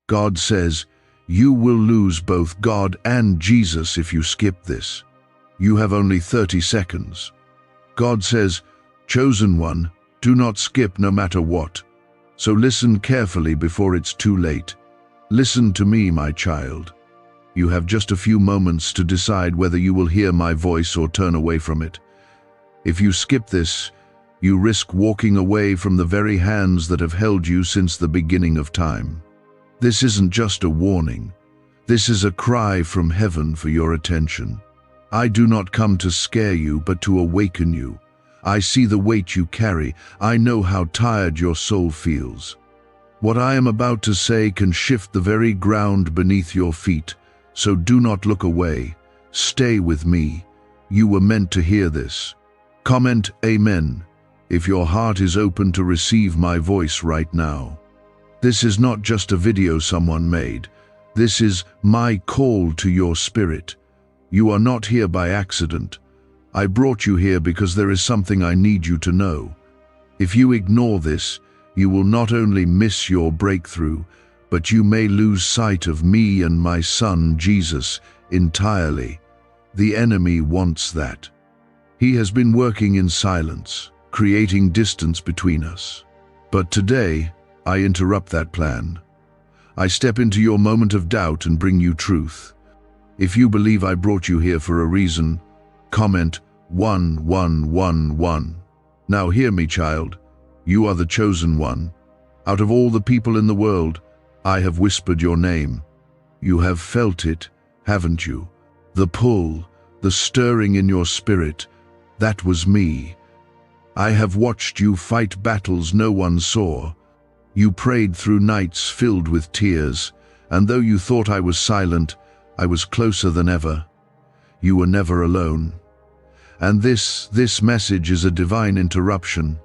God says, you will lose both God and Jesus if you skip this. You have only 30 seconds. God says, chosen one, do not skip no matter what. So listen carefully before it's too late. Listen to me, my child. You have just a few moments to decide whether you will hear my voice or turn away from it. If you skip this, you risk walking away from the very hands that have held you since the beginning of time. This isn't just a warning. This is a cry from heaven for your attention. I do not come to scare you, but to awaken you. I see the weight you carry. I know how tired your soul feels. What I am about to say can shift the very ground beneath your feet, so do not look away. Stay with me. You were meant to hear this. Comment Amen if your heart is open to receive my voice right now. This is not just a video someone made. This is my call to your spirit. You are not here by accident. I brought you here because there is something I need you to know. If you ignore this, you will not only miss your breakthrough, but you may lose sight of me and my son, Jesus, entirely. The enemy wants that. He has been working in silence, creating distance between us. But today, I interrupt that plan. I step into your moment of doubt and bring you truth. If you believe I brought you here for a reason, comment 1111. Now hear me, child. You are the chosen one. Out of all the people in the world, I have whispered your name. You have felt it, haven't you? The pull, the stirring in your spirit, that was me. I have watched you fight battles no one saw. You prayed through nights filled with tears, and though you thought I was silent, I was closer than ever. You were never alone. And this message is a divine interruption,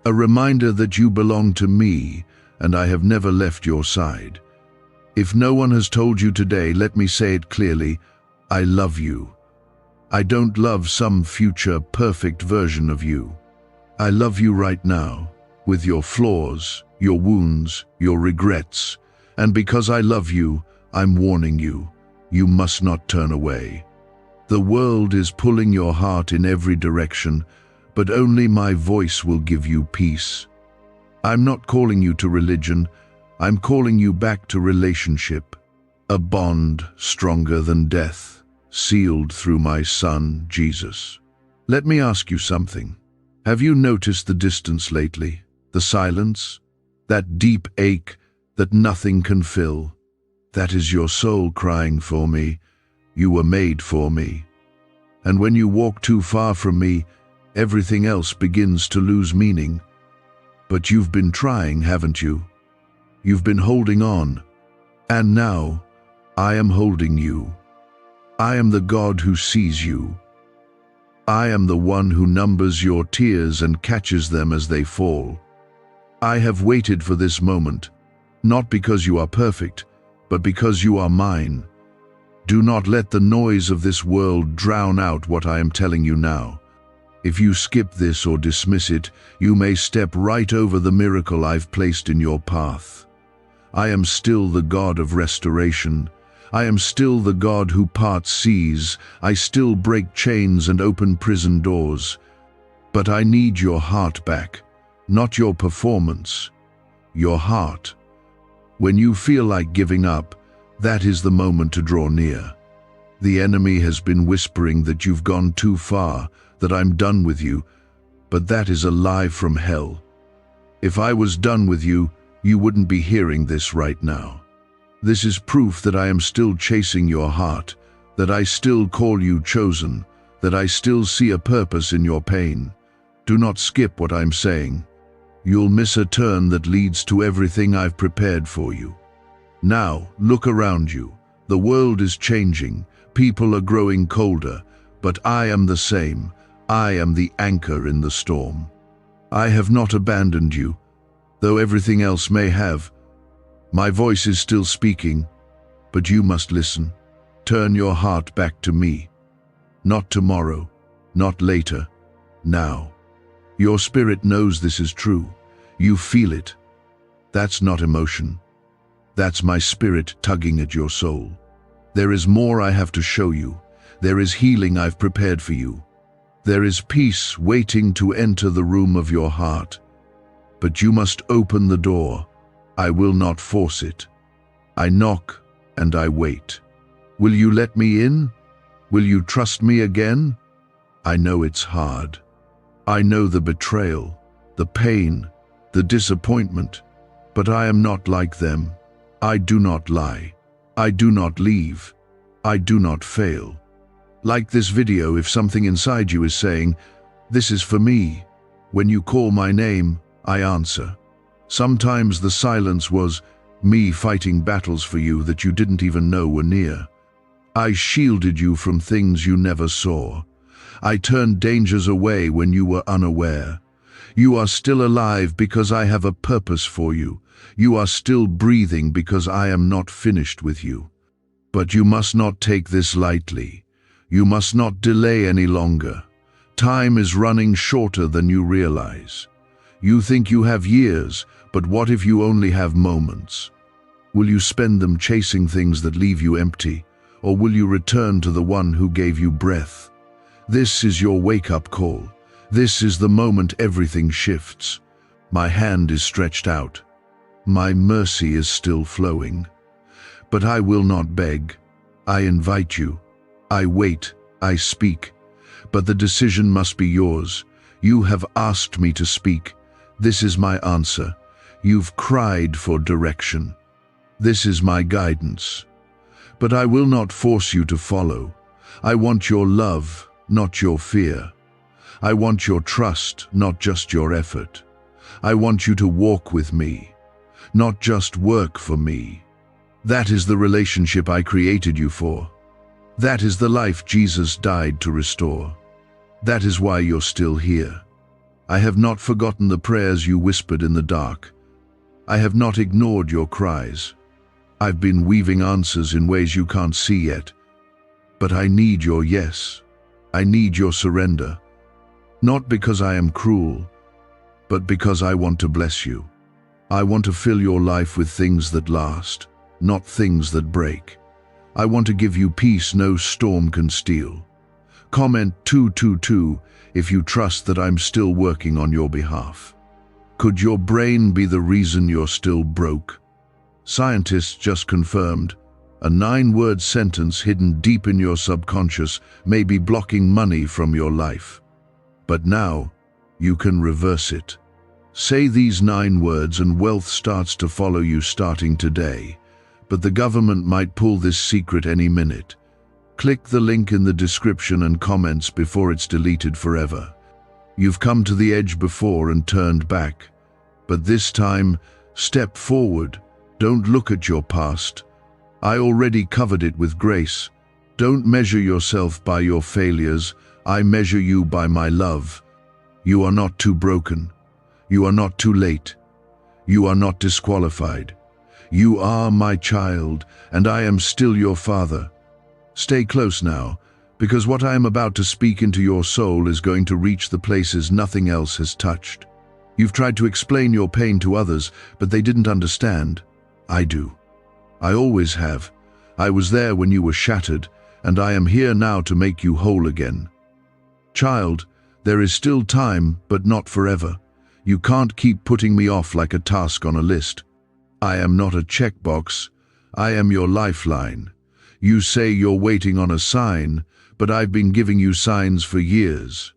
a reminder that you belong to me, and I have never left your side. If no one has told you today, let me say it clearly, I love you. I don't love some future perfect version of you. I love you right now, with your flaws, your wounds, your regrets, and because I love you, I'm warning you, you must not turn away. The world is pulling your heart in every direction, but only my voice will give you peace. I'm not calling you to religion, I'm calling you back to relationship, a bond stronger than death, sealed through my son, Jesus. Let me ask you something. Have you noticed the distance lately, the silence, that deep ache that nothing can fill? That is your soul crying for me. You were made for me. And when you walk too far from me, everything else begins to lose meaning. But you've been trying, haven't you? You've been holding on. And now, I am holding you. I am the God who sees you. I am the one who numbers your tears and catches them as they fall. I have waited for this moment, not because you are perfect, but because you are mine. Do not let the noise of this world drown out what I am telling you now. If you skip this or dismiss it, you may step right over the miracle I've placed in your path. I am still the God of restoration. I am still the God who parts seas. I still break chains and open prison doors. But I need your heart back, not your performance, your heart. When you feel like giving up, that is the moment to draw near. The enemy has been whispering that you've gone too far, that I'm done with you, but that is a lie from hell. If I was done with you, you wouldn't be hearing this right now. This is proof that I am still chasing your heart, that I still call you chosen, that I still see a purpose in your pain. Do not skip what I'm saying. You'll miss a turn that leads to everything I've prepared for you. Now, look around you. The world is changing. People are growing colder, but I am the same. I am the anchor in the storm. I have not abandoned you, though everything else may have. My voice is still speaking, but you must listen. Turn your heart back to me. Not tomorrow, not later, now. Your spirit knows this is true. You feel it. That's not emotion. That's my spirit tugging at your soul. There is more I have to show you. There is healing I've prepared for you. There is peace waiting to enter the room of your heart. But you must open the door. I will not force it. I knock and I wait. Will you let me in? Will you trust me again? I know it's hard. I know the betrayal, the pain, the disappointment, but I am not like them. I do not lie. I do not leave. I do not fail. Like this video, if something inside you is saying, "This is for me," when you call my name, I answer. Sometimes the silence was me fighting battles for you that you didn't even know were near. I shielded you from things you never saw. I turned dangers away when you were unaware. You are still alive because I have a purpose for you. You are still breathing because I am not finished with you. But you must not take this lightly. You must not delay any longer. Time is running shorter than you realize. You think you have years, but what if you only have moments? Will you spend them chasing things that leave you empty, or will you return to the one who gave you breath? This is your wake-up call. This is the moment everything shifts. My hand is stretched out. My mercy is still flowing. But I will not beg. I invite you. I wait. I speak. But the decision must be yours. You have asked me to speak. This is my answer. You've cried for direction. This is my guidance. But I will not force you to follow. I want your love, not your fear. I want your trust, not just your effort. I want you to walk with me, not just work for me. That is the relationship I created you for. That is the life Jesus died to restore. That is why you're still here. I have not forgotten the prayers you whispered in the dark. I have not ignored your cries. I've been weaving answers in ways you can't see yet. But I need your yes. I need your surrender. Not because I am cruel, but because I want to bless you. I want to fill your life with things that last, not things that break. I want to give you peace no storm can steal. Comment 222 if you trust that I'm still working on your behalf. Could your brain be the reason you're still broke? Scientists just confirmed a 9-word sentence hidden deep in your subconscious may be blocking money from your life. But now, you can reverse it. Say these 9 words and wealth starts to follow you starting today. But the government might pull this secret any minute. Click the link in the description and comments before it's deleted forever. You've come to the edge before and turned back. But this time, step forward. Don't look at your past. I already covered it with grace. Don't measure yourself by your failures. I measure you by my love. You are not too broken. You are not too late. You are not disqualified. You are my child, and I am still your father. Stay close now, because what I am about to speak into your soul is going to reach the places nothing else has touched. You've tried to explain your pain to others, but they didn't understand. I do. I always have. I was there when you were shattered, and I am here now to make you whole again. Child, there is still time, but not forever. You can't keep putting me off like a task on a list. I am not a checkbox. I am your lifeline. You say you're waiting on a sign, but I've been giving you signs for years.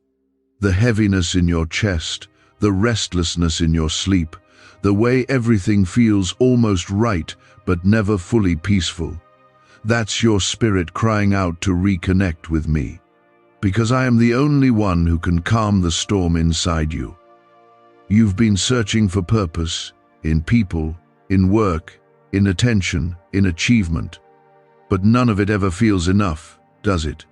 The heaviness in your chest, the restlessness in your sleep, the way everything feels almost right, but never fully peaceful. That's your spirit crying out to reconnect with me. Because I am the only one who can calm the storm inside you. You've been searching for purpose, in people, in work, in attention, in achievement. But none of it ever feels enough, does it?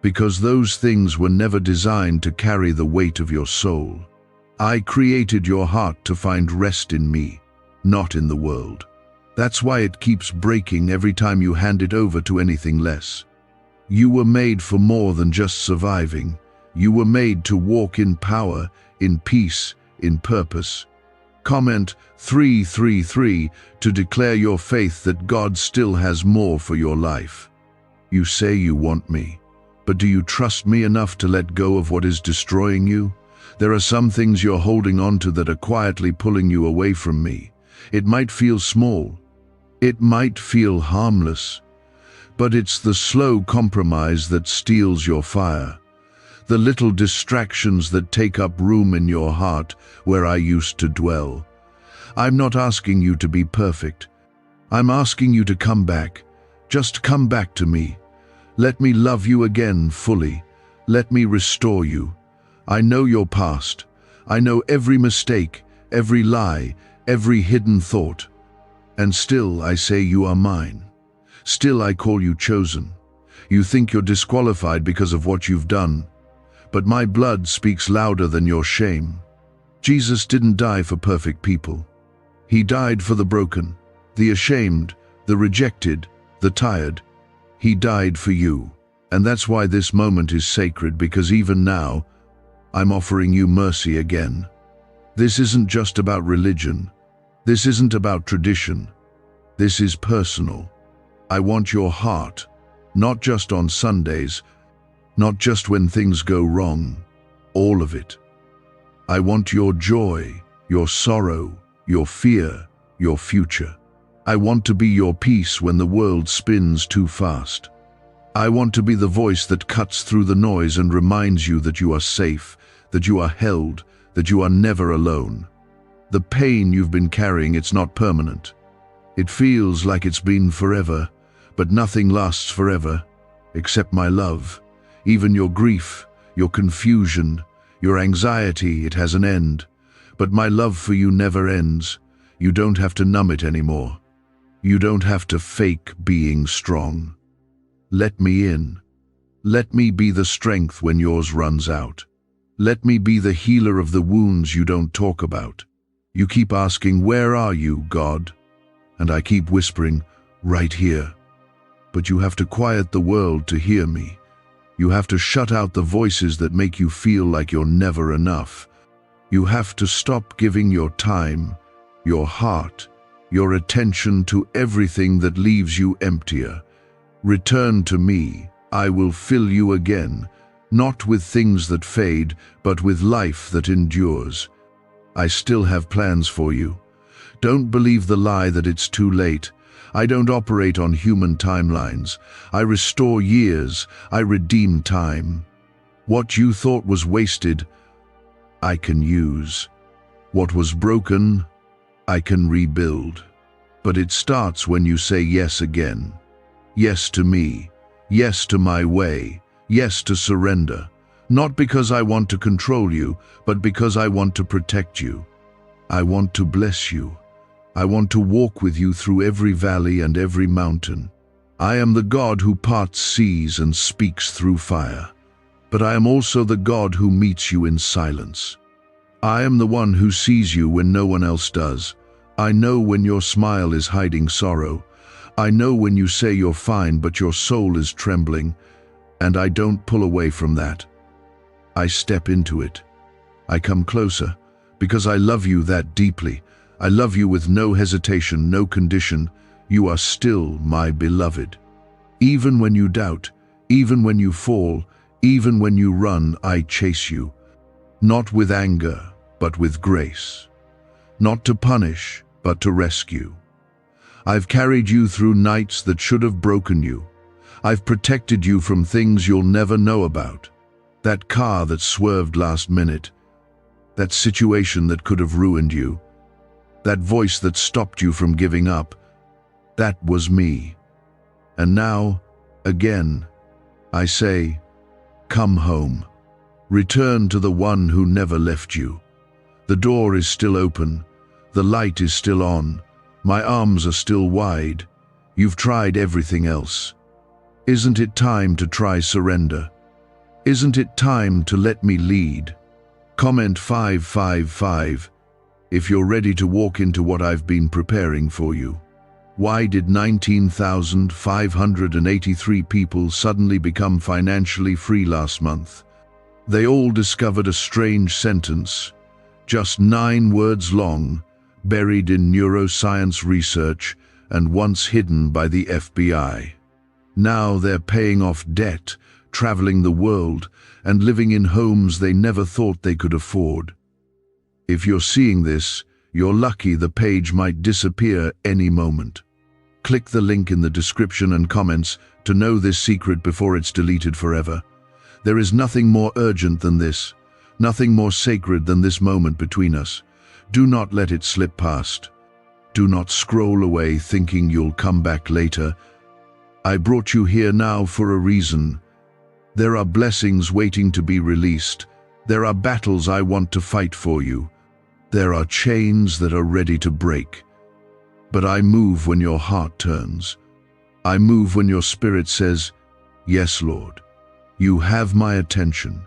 Because those things were never designed to carry the weight of your soul. I created your heart to find rest in me, not in the world. That's why it keeps breaking every time you hand it over to anything less. You were made for more than just surviving. You were made to walk in power, in peace, in purpose. Comment 333 to declare your faith that God still has more for your life. You say you want me, but do you trust me enough to let go of what is destroying you? There are some things you're holding on to that are quietly pulling you away from me. It might feel small. It might feel harmless. But it's the slow compromise that steals your fire. The little distractions that take up room in your heart where I used to dwell. I'm not asking you to be perfect. I'm asking you to come back. Just come back to me. Let me love you again fully. Let me restore you. I know your past. I know every mistake, every lie, every hidden thought. And still I say you are mine. Still I call you chosen. You think you're disqualified because of what you've done. But my blood speaks louder than your shame. Jesus didn't die for perfect people. He died for the broken, the ashamed, the rejected, the tired. He died for you. And that's why this moment is sacred, because even now, I'm offering you mercy again. This isn't just about religion. This isn't about tradition. This is personal. I want your heart, not just on Sundays, not just when things go wrong, all of it. I want your joy, your sorrow, your fear, your future. I want to be your peace when the world spins too fast. I want to be the voice that cuts through the noise and reminds you that you are safe, that you are held, that you are never alone. The pain you've been carrying, it's not permanent. It feels like it's been forever, but nothing lasts forever, except my love. Even your grief, your confusion, your anxiety, it has an end. But my love for you never ends. You don't have to numb it anymore. You don't have to fake being strong. Let me in. Let me be the strength when yours runs out. Let me be the healer of the wounds you don't talk about. You keep asking, where are you, God? And I keep whispering, right here. But you have to quiet the world to hear me. You have to shut out the voices that make you feel like you're never enough. You have to stop giving your time, your heart, your attention to everything that leaves you emptier. Return to me. I will fill you again, not with things that fade, but with life that endures. I still have plans for you. Don't believe the lie that it's too late. I don't operate on human timelines. I restore years. I redeem time. What you thought was wasted, I can use. What was broken, I can rebuild. But it starts when you say yes again. Yes to me. Yes to my way. Yes to surrender. Not because I want to control you, but because I want to protect you. I want to bless you. I want to walk with you through every valley and every mountain. I am the God who parts seas and speaks through fire. But I am also the God who meets you in silence. I am the one who sees you when no one else does. I know when your smile is hiding sorrow. I know when you say you're fine but your soul is trembling. And I don't pull away from that. I step into it. I come closer because I love you that deeply. I love you with no hesitation, no condition. You are still my beloved. Even when you doubt, even when you fall, even when you run, I chase you. Not with anger, but with grace. Not to punish, but to rescue. I've carried you through nights that should have broken you. I've protected you from things you'll never know about. That car that swerved last minute. That situation that could have ruined you. That voice that stopped you from giving up. That was me. And now, again, I say, come home. Return to the one who never left you. The door is still open. The light is still on. My arms are still wide. You've tried everything else. Isn't it time to try surrender? Isn't it time to let me lead? Comment 555 if you're ready to walk into what I've been preparing for you. Why did 19,583 people suddenly become financially free last month? They all discovered a strange sentence, just 9 words long, buried in neuroscience research and once hidden by the FBI. Now they're paying off debt, traveling the world, and living in homes they never thought they could afford. If you're seeing this, you're lucky. The page might disappear any moment. Click the link in the description and comments to know this secret before it's deleted forever. There is nothing more urgent than this, nothing more sacred than this moment between us. Do not let it slip past. Do not scroll away thinking you'll come back later. I brought you here now for a reason. There are blessings waiting to be released. There are battles I want to fight for you. There are chains that are ready to break. But I move when your heart turns. I move when your spirit says, "Yes, Lord. You have my attention.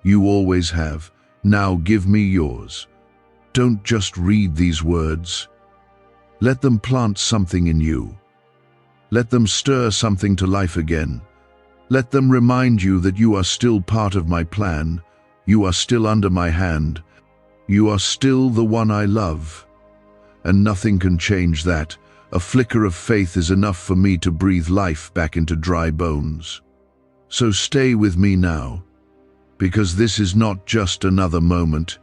You always have. Now give me yours." Don't just read these words. Let them plant something in you. Let them stir something to life again. Let them remind you that you are still part of my plan. You are still under my hand. You are still the one I love. And nothing can change that. A flicker of faith is enough for me to breathe life back into dry bones. So stay with me now, because this is not just another moment.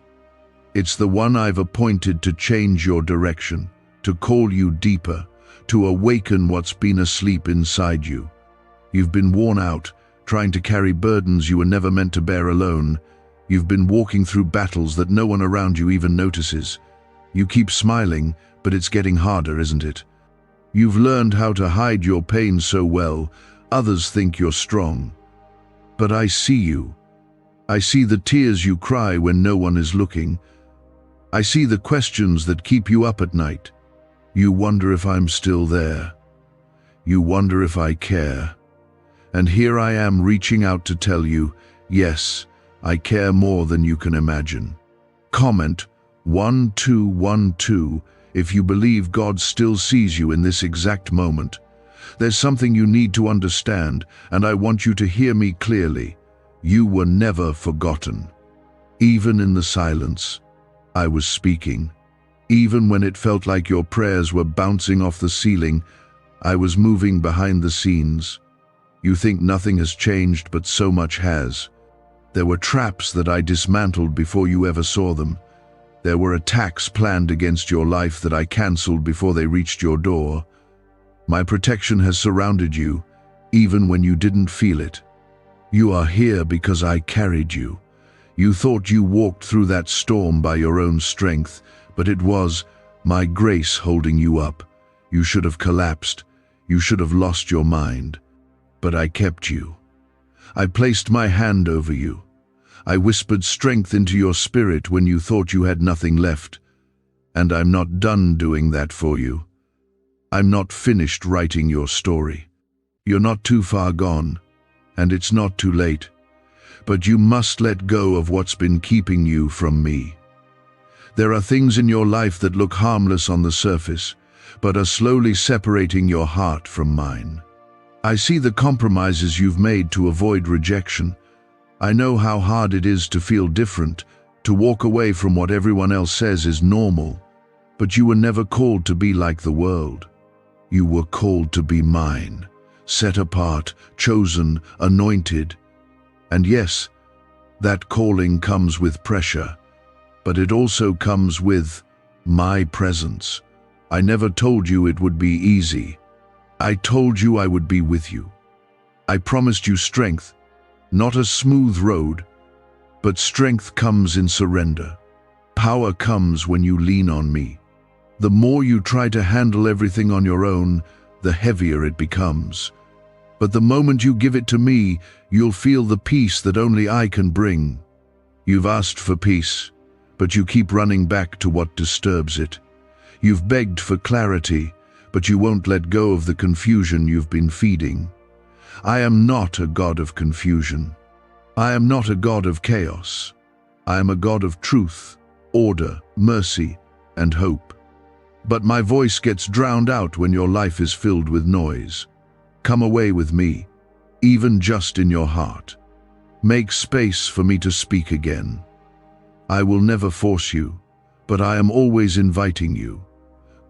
It's the one I've appointed to change your direction, to call you deeper, to awaken what's been asleep inside you. You've been worn out, trying to carry burdens you were never meant to bear alone. You've been walking through battles that no one around you even notices. You keep smiling, but it's getting harder, isn't it? You've learned how to hide your pain so well, others think you're strong. But I see you. I see the tears you cry when no one is looking. I see the questions that keep you up at night. You wonder if I'm still there. You wonder if I care. And here I am reaching out to tell you, yes, I care more than you can imagine. Comment 1212 if you believe God still sees you in this exact moment. There's something you need to understand, and I want you to hear me clearly. You were never forgotten. Even in the silence, I was speaking. Even when it felt like your prayers were bouncing off the ceiling, I was moving behind the scenes. You think nothing has changed, but so much has. There were traps that I dismantled before you ever saw them. There were attacks planned against your life that I cancelled before they reached your door. My protection has surrounded you, even when you didn't feel it. You are here because I carried you. You thought you walked through that storm by your own strength, but it was my grace holding you up. You should have collapsed. You should have lost your mind. But I kept you. I placed my hand over you. I whispered strength into your spirit when you thought you had nothing left. And I'm not done doing that for you. I'm not finished writing your story. You're not too far gone, and it's not too late. But you must let go of what's been keeping you from me. There are things in your life that look harmless on the surface, but are slowly separating your heart from mine. I see the compromises you've made to avoid rejection. I know how hard it is to feel different, to walk away from what everyone else says is normal. But you were never called to be like the world. You were called to be mine, set apart, chosen, anointed. And yes, that calling comes with pressure, but it also comes with my presence. I never told you it would be easy. I told you I would be with you. I promised you strength, not a smooth road, but strength comes in surrender. Power comes when you lean on me. The more you try to handle everything on your own, the heavier it becomes. But the moment you give it to me, you'll feel the peace that only I can bring. You've asked for peace, but you keep running back to what disturbs it. You've begged for clarity, but you won't let go of the confusion you've been feeding. I am not a God of confusion. I am not a God of chaos. I am a God of truth, order, mercy, and hope. But my voice gets drowned out when your life is filled with noise. Come away with me, even just in your heart. Make space for me to speak again. I will never force you, but I am always inviting you.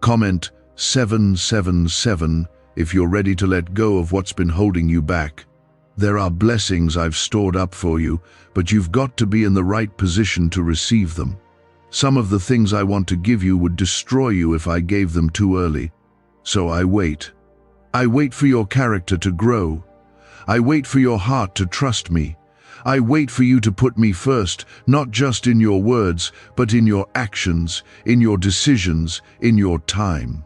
Comment 777 if you're ready to let go of what's been holding you back. There are blessings I've stored up for you, but you've got to be in the right position to receive them. Some of the things I want to give you would destroy you if I gave them too early. So I wait. I wait for your character to grow. I wait for your heart to trust me. I wait for you to put me first, not just in your words, but in your actions, in your decisions, in your time.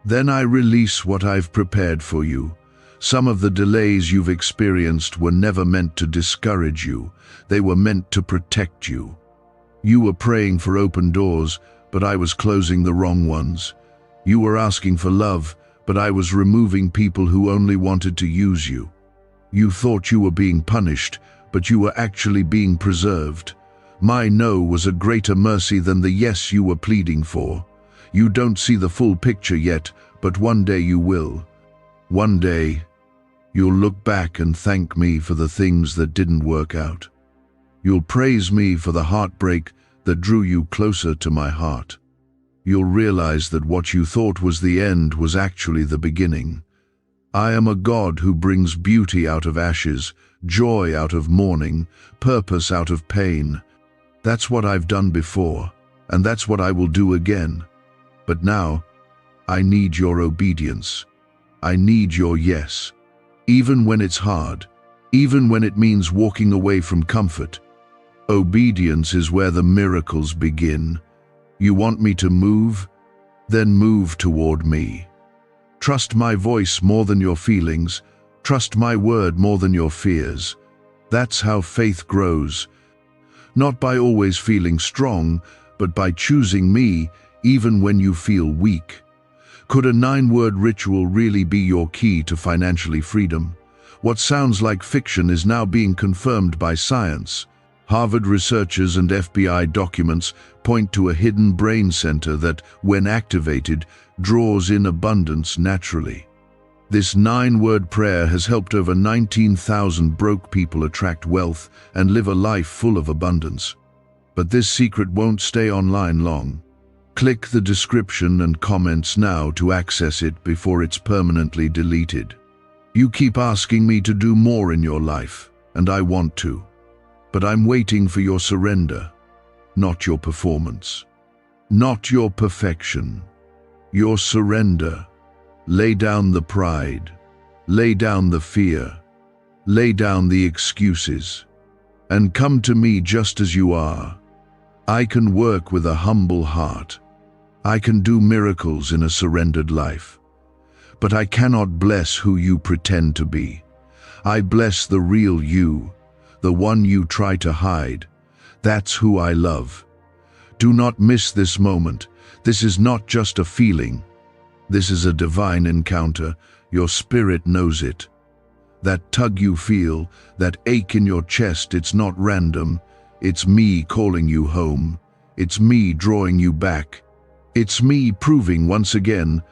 Then I release what I've prepared for you. Some of the delays you've experienced were never meant to discourage you. They were meant to protect you. You were praying for open doors, but I was closing the wrong ones. You were asking for love, but I was removing people who only wanted to use you. You thought you were being punished, but you were actually being preserved. My no was a greater mercy than the yes you were pleading for. You don't see the full picture yet, but one day you will. One day, you'll look back and thank me for the things that didn't work out. You'll praise me for the heartbreak that drew you closer to my heart. You'll realize that what you thought was the end was actually the beginning. I am a God who brings beauty out of ashes, joy out of mourning, purpose out of pain. That's what I've done before, and that's what I will do again. But now, I need your obedience. I need your yes. Even when it's hard, even when it means walking away from comfort. Obedience is where the miracles begin. You want me to move? Then move toward me. Trust my voice more than your feelings. Trust my word more than your fears. That's how faith grows. Not by always feeling strong, but by choosing me even when you feel weak. Could a 9-word ritual really be your key to financially freedom? What sounds like fiction is now being confirmed by science. Harvard researchers and FBI documents point to a hidden brain center that, when activated, draws in abundance naturally. This 9-word prayer has helped over 19,000 broke people attract wealth and live a life full of abundance. But this secret won't stay online long. Click the description and comments now to access it before it's permanently deleted. You keep asking me to do more in your life, and I want to. But I'm waiting for your surrender, not your performance, not your perfection. Your surrender. Lay down the pride, lay down the fear, lay down the excuses, and come to me just as you are. I can work with a humble heart. I can do miracles in a surrendered life. But I cannot bless who you pretend to be. I bless the real you, the one you try to hide. That's who I love. Do not miss this moment. This is not just a feeling. This is a divine encounter. Your spirit knows it. That tug you feel, that ache in your chest, it's not random. It's me calling you home. It's me drawing you back. It's me proving once again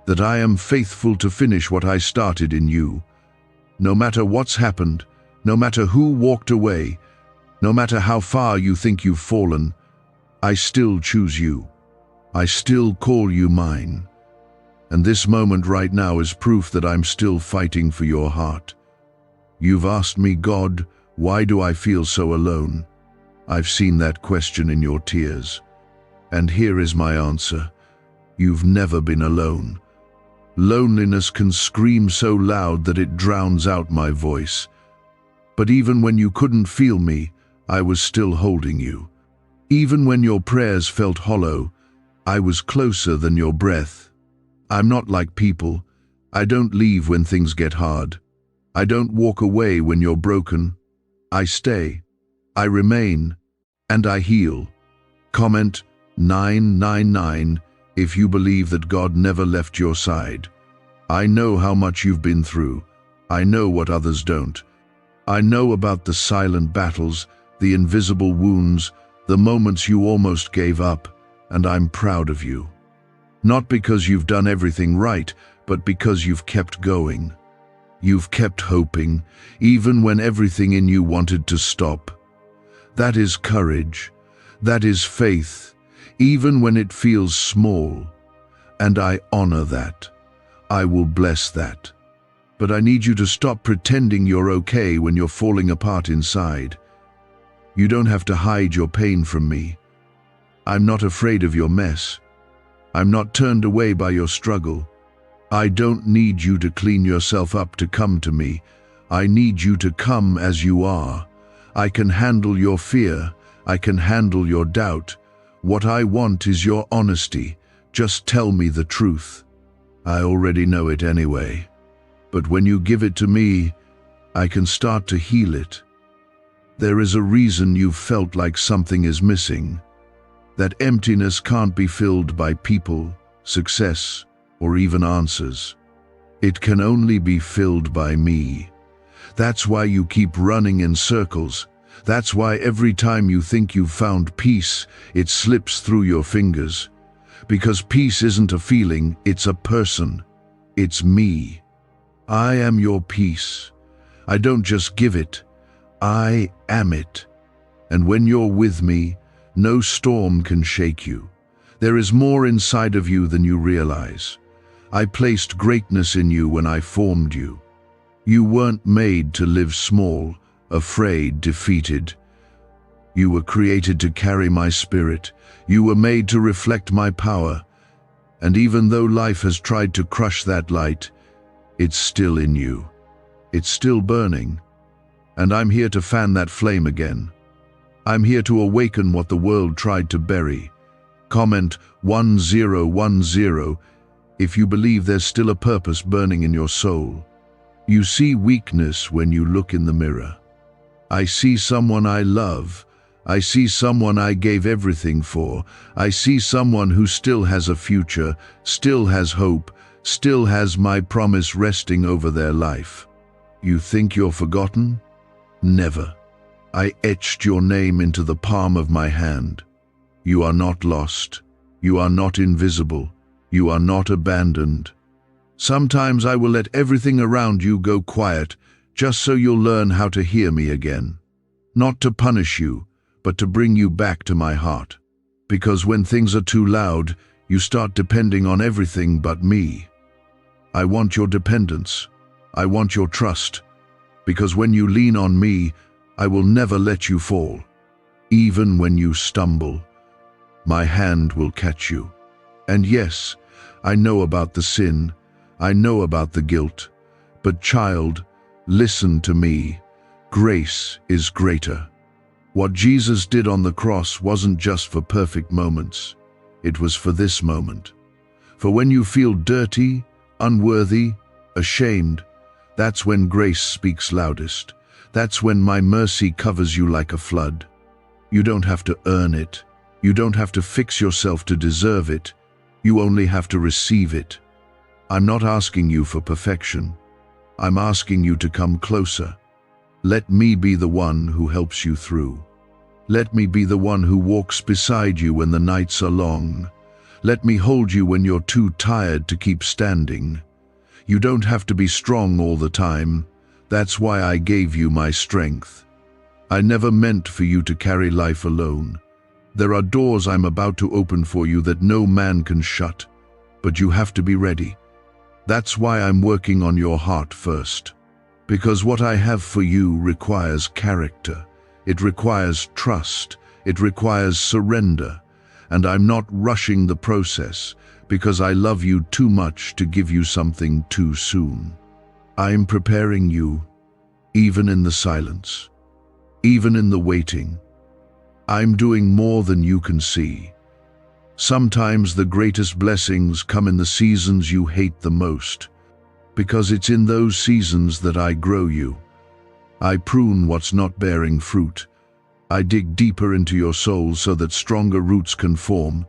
that I am faithful to finish what I started in you. No matter what's happened, no matter who walked away, no matter how far you think you've fallen, I still choose you. I still call you mine. And this moment right now is proof that I'm still fighting for your heart. You've asked me, God, why do I feel so alone? I've seen that question in your tears. And here is my answer. You've never been alone. Loneliness can scream so loud that it drowns out my voice. But even when you couldn't feel me, I was still holding you. Even when your prayers felt hollow, I was closer than your breath. I'm not like people. I don't leave when things get hard. I don't walk away when you're broken. I stay. I remain. And I heal. Comment 999 if you believe that God never left your side. I know how much you've been through. I know what others don't. I know about the silent battles, the invisible wounds, the moments you almost gave up, and I'm proud of you. Not because you've done everything right, but because you've kept going. You've kept hoping, even when everything in you wanted to stop. That is courage. That is faith, even when it feels small. and I honor that. I will bless that. But I need you to stop pretending you're okay when you're falling apart inside. You don't have to hide your pain from me. I'm not afraid of your mess. I'm not turned away by your struggle. I don't need you to clean yourself up to come to me. I need you to come as you are. I can handle your fear. I can handle your doubt. What I want is your honesty. Just tell me the truth. I already know it anyway. But when you give it to me, I can start to heal it. There is a reason you've felt like something is missing. That emptiness can't be filled by people, success, or even answers. It can only be filled by me. That's why you keep running in circles. That's why every time you think you've found peace, it slips through your fingers. Because peace isn't a feeling, it's a person. It's me. I am your peace. I don't just give it, I am it. And when you're with me, no storm can shake you. There is more inside of you than you realize. I placed greatness in you when I formed you. You weren't made to live small, afraid, defeated. You were created to carry my spirit. You were made to reflect my power. And even though life has tried to crush that light, it's still in you. It's still burning. And I'm here to fan that flame again. I'm here to awaken what the world tried to bury. Comment 1010 if you believe there's still a purpose burning in your soul. You see weakness when you look in the mirror. I see someone I love. I see someone I gave everything for. I see someone who still has a future, still has hope, still has my promise resting over their life. You think you're forgotten? Never. I etched your name into the palm of my hand. You are not lost. You are not invisible. You are not abandoned. Sometimes I will let everything around you go quiet, just so you'll learn how to hear me again. Not to punish you, but to bring you back to my heart. Because when things are too loud, you start depending on everything but me. I want your dependence. I want your trust. Because when you lean on me, I will never let you fall. Even when you stumble, my hand will catch you. And yes, I know about the sin. I know about the guilt. But child, listen to me. Grace is greater. What Jesus did on the cross wasn't just for perfect moments. It was for this moment. For when you feel dirty, unworthy, ashamed, that's when grace speaks loudest. That's when my mercy covers you like a flood. You don't have to earn it. You don't have to fix yourself to deserve it. You only have to receive it. I'm not asking you for perfection. I'm asking you to come closer. Let me be the one who helps you through. Let me be the one who walks beside you when the nights are long. Let me hold you when you're too tired to keep standing. You don't have to be strong all the time. That's why I gave you my strength. I never meant for you to carry life alone. There are doors I'm about to open for you that no man can shut, but you have to be ready. That's why I'm working on your heart first. Because what I have for you requires character. It requires trust. It requires surrender. And I'm not rushing the process because I love you too much to give you something too soon. I'm preparing you, even in the silence, even in the waiting. I'm doing more than you can see. Sometimes the greatest blessings come in the seasons you hate the most, because it's in those seasons that I grow you. I prune what's not bearing fruit. I dig deeper into your soul so that stronger roots can form.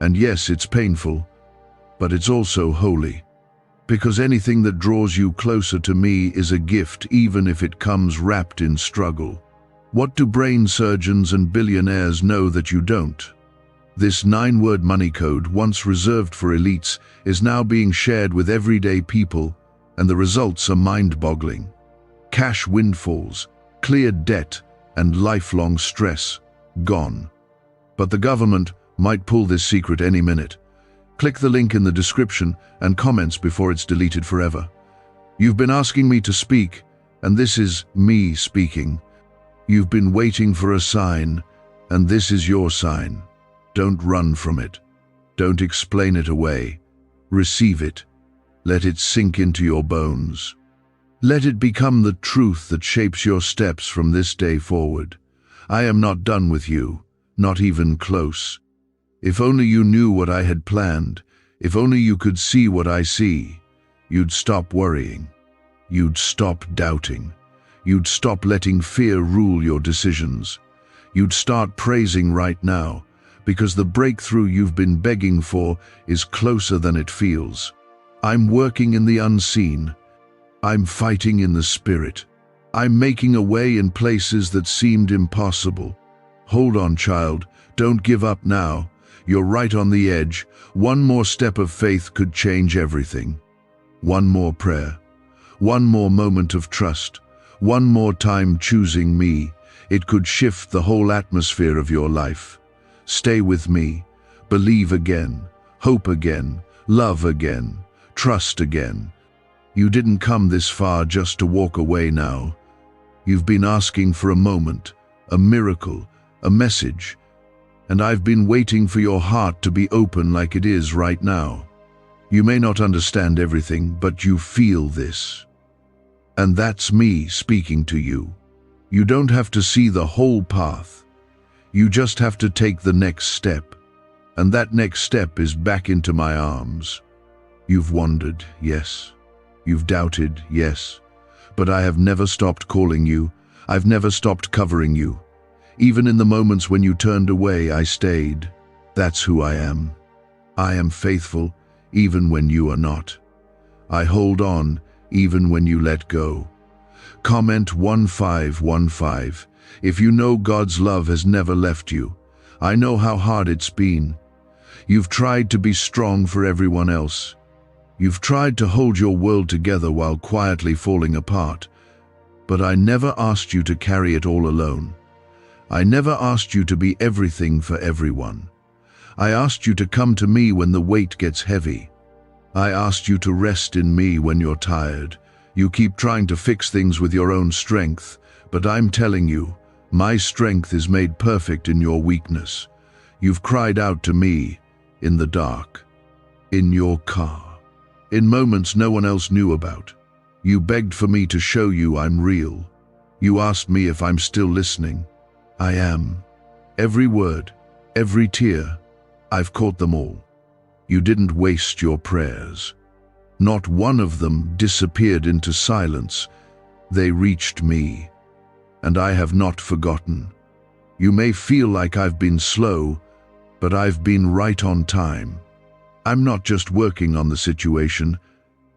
And yes, it's painful, but it's also holy. Because anything that draws you closer to me is a gift, even if it comes wrapped in struggle. What do brain surgeons and billionaires know that you don't? This 9-word money code, once reserved for elites, is now being shared with everyday people, and the results are mind-boggling. Cash windfalls, cleared debt, and lifelong stress gone. But the government might pull this secret any minute. Click the link in the description and comments before it's deleted forever. You've been asking me to speak, and this is me speaking. You've been waiting for a sign, and this is your sign. Don't run from it. Don't explain it away. Receive it. Let it sink into your bones. Let it become the truth that shapes your steps from this day forward. I am not done with you, not even close. If only you knew what I had planned, if only you could see what I see, you'd stop worrying. You'd stop doubting. You'd stop letting fear rule your decisions. You'd start praising right now, because the breakthrough you've been begging for is closer than it feels. I'm working in the unseen. I'm fighting in the spirit. I'm making a way in places that seemed impossible. Hold on, child. Don't give up now. You're right on the edge. One more step of faith could change everything. One more prayer. One more moment of trust. One more time choosing me. It could shift the whole atmosphere of your life. Stay with me. Believe again. Hope again. Love again. Trust again. You didn't come this far just to walk away now. You've been asking for a moment, a miracle, a message, and I've been waiting for your heart to be open like it is right now. You may not understand everything, but you feel this. And that's me speaking to you. You don't have to see the whole path. You just have to take the next step. And that next step is back into my arms. You've wondered, yes. You've doubted, yes. But I have never stopped calling you. I've never stopped covering you. Even in the moments when you turned away, I stayed. That's who I am. I am faithful, even when you are not. I hold on, even when you let go. Comment 1515 if you know God's love has never left you. I know how hard it's been. You've tried to be strong for everyone else. You've tried to hold your world together while quietly falling apart. But I never asked you to carry it all alone. I never asked you to be everything for everyone. I asked you to come to me when the weight gets heavy. I asked you to rest in me when you're tired. You keep trying to fix things with your own strength, but I'm telling you, my strength is made perfect in your weakness. You've cried out to me in the dark, in your car, in moments no one else knew about. You begged for me to show you I'm real. You asked me if I'm still listening. I am. Every word, every tear, I've caught them all. You didn't waste your prayers. Not one of them disappeared into silence. They reached me, and I have not forgotten. You may feel like I've been slow, but I've been right on time. I'm not just working on the situation,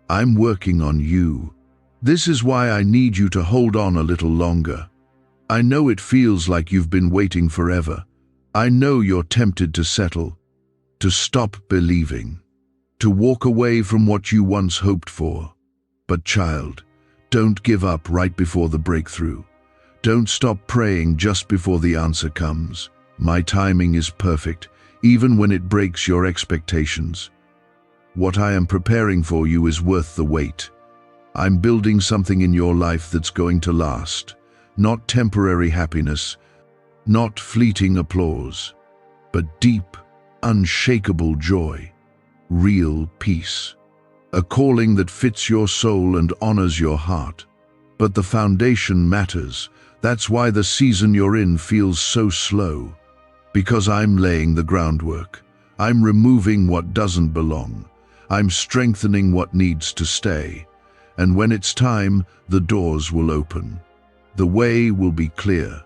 I'm working on you. This is why I need you to hold on a little longer. I know it feels like you've been waiting forever. I know you're tempted to settle, to stop believing, to walk away from what you once hoped for. But child, don't give up right before the breakthrough. Don't stop praying just before the answer comes. My timing is perfect, even when it breaks your expectations. What I am preparing for you is worth the wait. I'm building something in your life that's going to last. Not temporary happiness, not fleeting applause, but deep, unshakable joy, real peace. A calling that fits your soul and honors your heart. But the foundation matters. That's why the season you're in feels so slow. Because I'm laying the groundwork. I'm removing what doesn't belong. I'm strengthening what needs to stay. And when it's time, the doors will open. The way will be clear.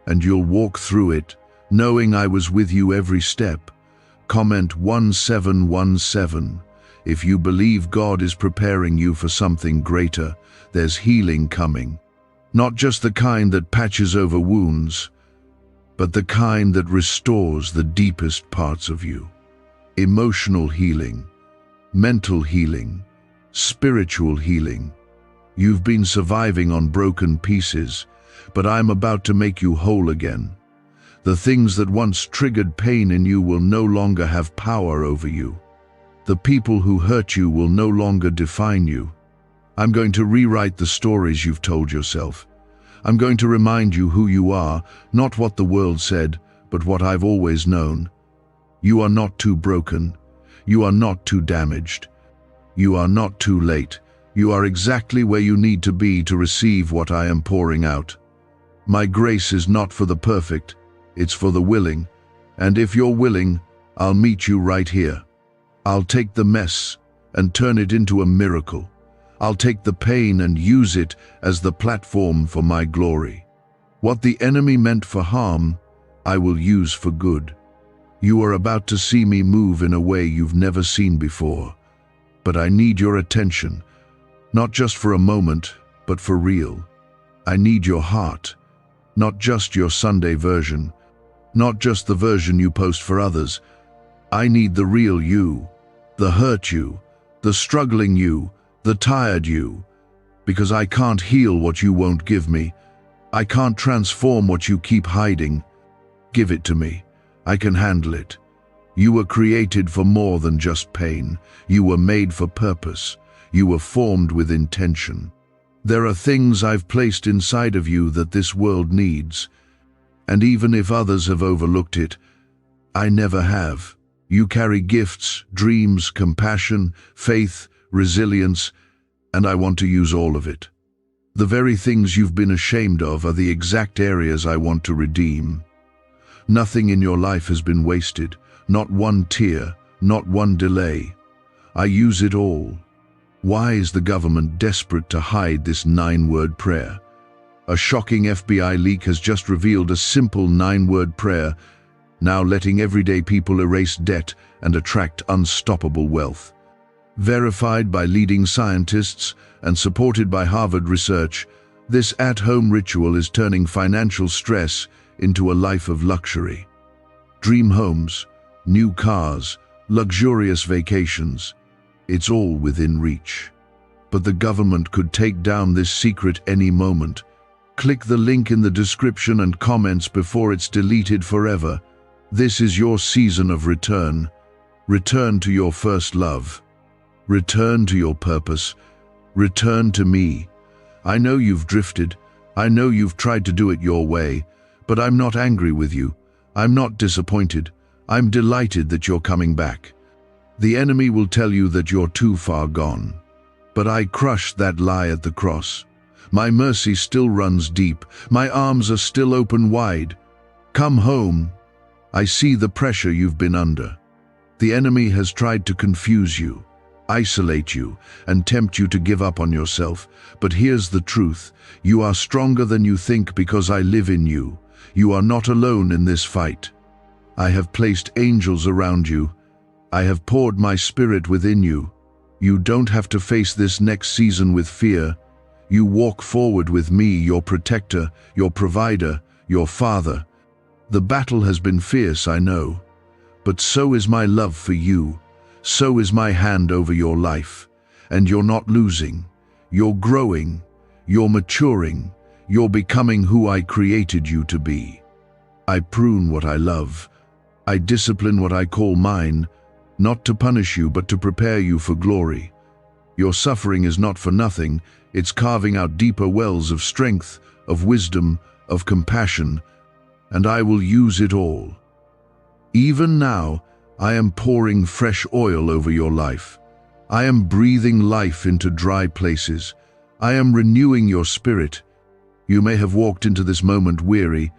And you'll walk through it, knowing I was with you every step. Comment 1717. If you believe God is preparing you for something greater, there's healing coming. Not just the kind that patches over wounds, but the kind that restores the deepest parts of you. Emotional healing, mental healing, spiritual healing. You've been surviving on broken pieces, but I'm about to make you whole again. The things that once triggered pain in you will no longer have power over you. The people who hurt you will no longer define you. I'm going to rewrite the stories you've told yourself. I'm going to remind you who you are, not what the world said, but what I've always known. You are not too broken. You are not too damaged. You are not too late. You are exactly where you need to be to receive what I am pouring out. My grace is not for the perfect, it's for the willing. And if you're willing, I'll meet you right here. I'll take the mess and turn it into a miracle. I'll take the pain and use it as the platform for my glory. What the enemy meant for harm, I will use for good. You are about to see me move in a way you've never seen before. But I need your attention, not just for a moment, but for real. I need your heart, not just your Sunday version, not just the version you post for others. I need the real you, the hurt you, the struggling you, the tired you, because I can't heal what you won't give me. I can't transform what you keep hiding. Give it to me. I can handle it. You were created for more than just pain. You were made for purpose. You were formed with intention. There are things I've placed inside of you that this world needs. And even if others have overlooked it, I never have. You carry gifts, dreams, compassion, faith, resilience, and I want to use all of it. The very things you've been ashamed of are the exact areas I want to redeem. Nothing in your life has been wasted, not one tear, not one delay. I use it all. Why is the government desperate to hide this 9-word prayer? A shocking FBI leak has just revealed a simple 9-word prayer, now letting everyday people erase debt and attract unstoppable wealth. Verified by leading scientists and supported by Harvard research, this at-home ritual is turning financial stress into a life of luxury. Dream homes, new cars, luxurious vacations, it's all within reach. But the government could take down this secret any moment. Click the link in the description and comments before it's deleted forever. This is your season of return. Return to your first love. Return to your purpose. Return to me. I know you've drifted. I know you've tried to do it your way, but I'm not angry with you. I'm not disappointed. I'm delighted that you're coming back. The enemy will tell you that you're too far gone. But I crushed that lie at the cross. My mercy still runs deep. My arms are still open wide. Come home. I see the pressure you've been under. The enemy has tried to confuse you, isolate you, and tempt you to give up on yourself. But here's the truth. You are stronger than you think because I live in you. You are not alone in this fight. I have placed angels around you. I have poured my spirit within you. You don't have to face this next season with fear. You walk forward with me, your protector, your provider, your father. The battle has been fierce, I know, but so is my love for you. So is my hand over your life. And you're not losing. You're growing. You're maturing. You're becoming who I created you to be. I prune what I love. I discipline what I call mine, not to punish you, but to prepare you for glory. Your suffering is not for nothing. It's carving out deeper wells of strength, of wisdom, of compassion, and I will use it all. Even now, I am pouring fresh oil over your life. I am breathing life into dry places. I am renewing your spirit. You may have walked into this moment weary,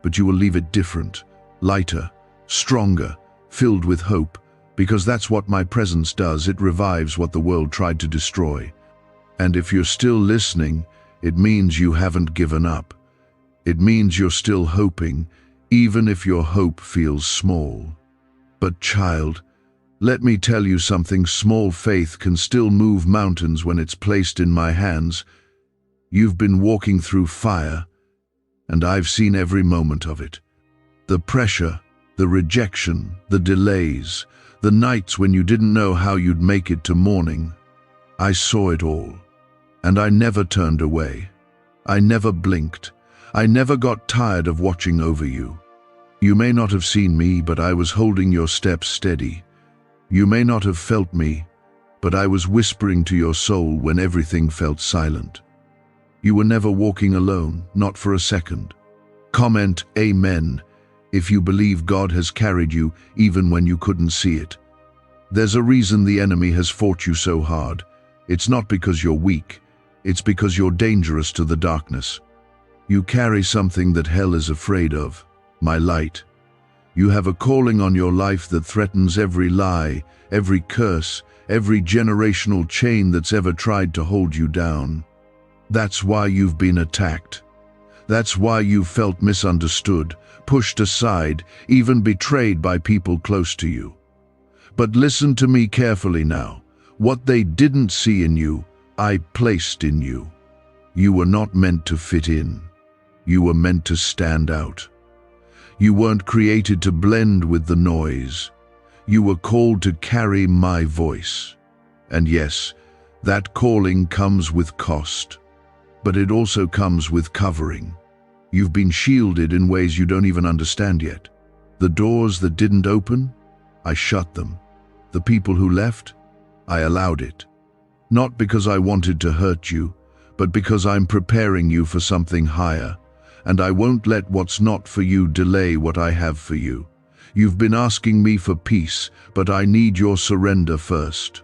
but you will leave it different, lighter, stronger, filled with hope, because that's what my presence does. It revives what the world tried to destroy. And if you're still listening, it means you haven't given up. It means you're still hoping, even if your hope feels small. But child, let me tell you something. Small faith can still move mountains when it's placed in my hands. You've been walking through fire, and I've seen every moment of it. The pressure, the rejection, the delays, the nights when you didn't know how you'd make it to morning. I saw it all, and I never turned away. I never blinked. I never got tired of watching over you. You may not have seen me, but I was holding your steps steady. You may not have felt me, but I was whispering to your soul when everything felt silent. You were never walking alone, not for a second. Comment Amen if you believe God has carried you even when you couldn't see it. There's a reason the enemy has fought you so hard. It's not because you're weak, it's because you're dangerous to the darkness. You carry something that hell is afraid of, my light. You have a calling on your life that threatens every lie, every curse, every generational chain that's ever tried to hold you down. That's why you've been attacked. That's why you've felt misunderstood, pushed aside, even betrayed by people close to you. But listen to me carefully now. What they didn't see in you, I placed in you. You were not meant to fit in. You were meant to stand out. You weren't created to blend with the noise. You were called to carry my voice. And yes, that calling comes with cost, but it also comes with covering. You've been shielded in ways you don't even understand yet. The doors that didn't open, I shut them. The people who left, I allowed it. Not because I wanted to hurt you, but because I'm preparing you for something higher, and I won't let what's not for you delay what I have for you. You've been asking me for peace, but I need your surrender first.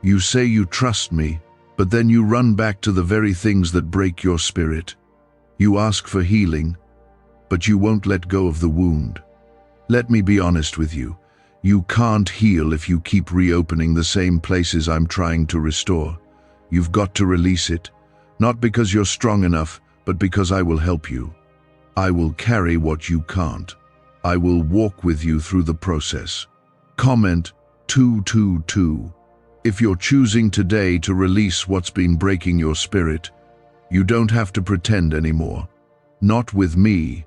You say you trust me, but then you run back to the very things that break your spirit. You ask for healing, but you won't let go of the wound. Let me be honest with you. You can't heal if you keep reopening the same places I'm trying to restore. You've got to release it, not because you're strong enough, but because I will help you. I will carry what you can't. I will walk with you through the process. Comment 222. If you're choosing today to release what's been breaking your spirit, you don't have to pretend anymore. Not with me.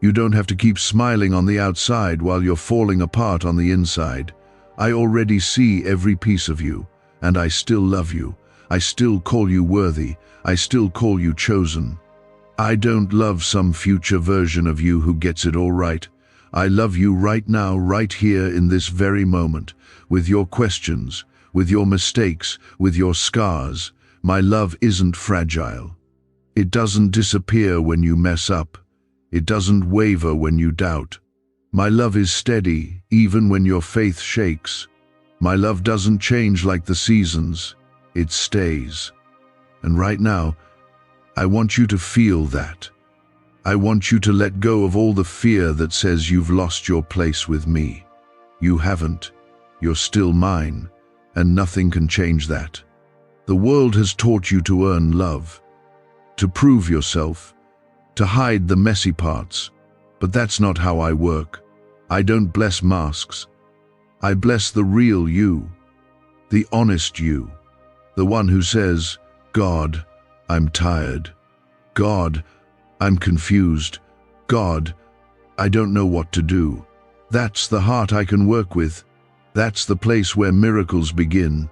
You don't have to keep smiling on the outside while you're falling apart on the inside. I already see every piece of you, and I still love you. I still call you worthy. I still call you chosen. I don't love some future version of you who gets it all right. I love you right now, right here in this very moment, with your questions, with your mistakes, with your scars. My love isn't fragile. It doesn't disappear when you mess up. It doesn't waver when you doubt. My love is steady, even when your faith shakes. My love doesn't change like the seasons. It stays. And right now, I want you to feel that. I want you to let go of all the fear that says you've lost your place with me. You haven't. You're still mine, and nothing can change that. The world has taught you to earn love, to prove yourself, to hide the messy parts. But that's not how I work. I don't bless masks. I bless the real you, the honest you, the one who says, God, I'm tired. God, I'm confused. God, I don't know what to do. That's the heart I can work with. That's the place where miracles begin.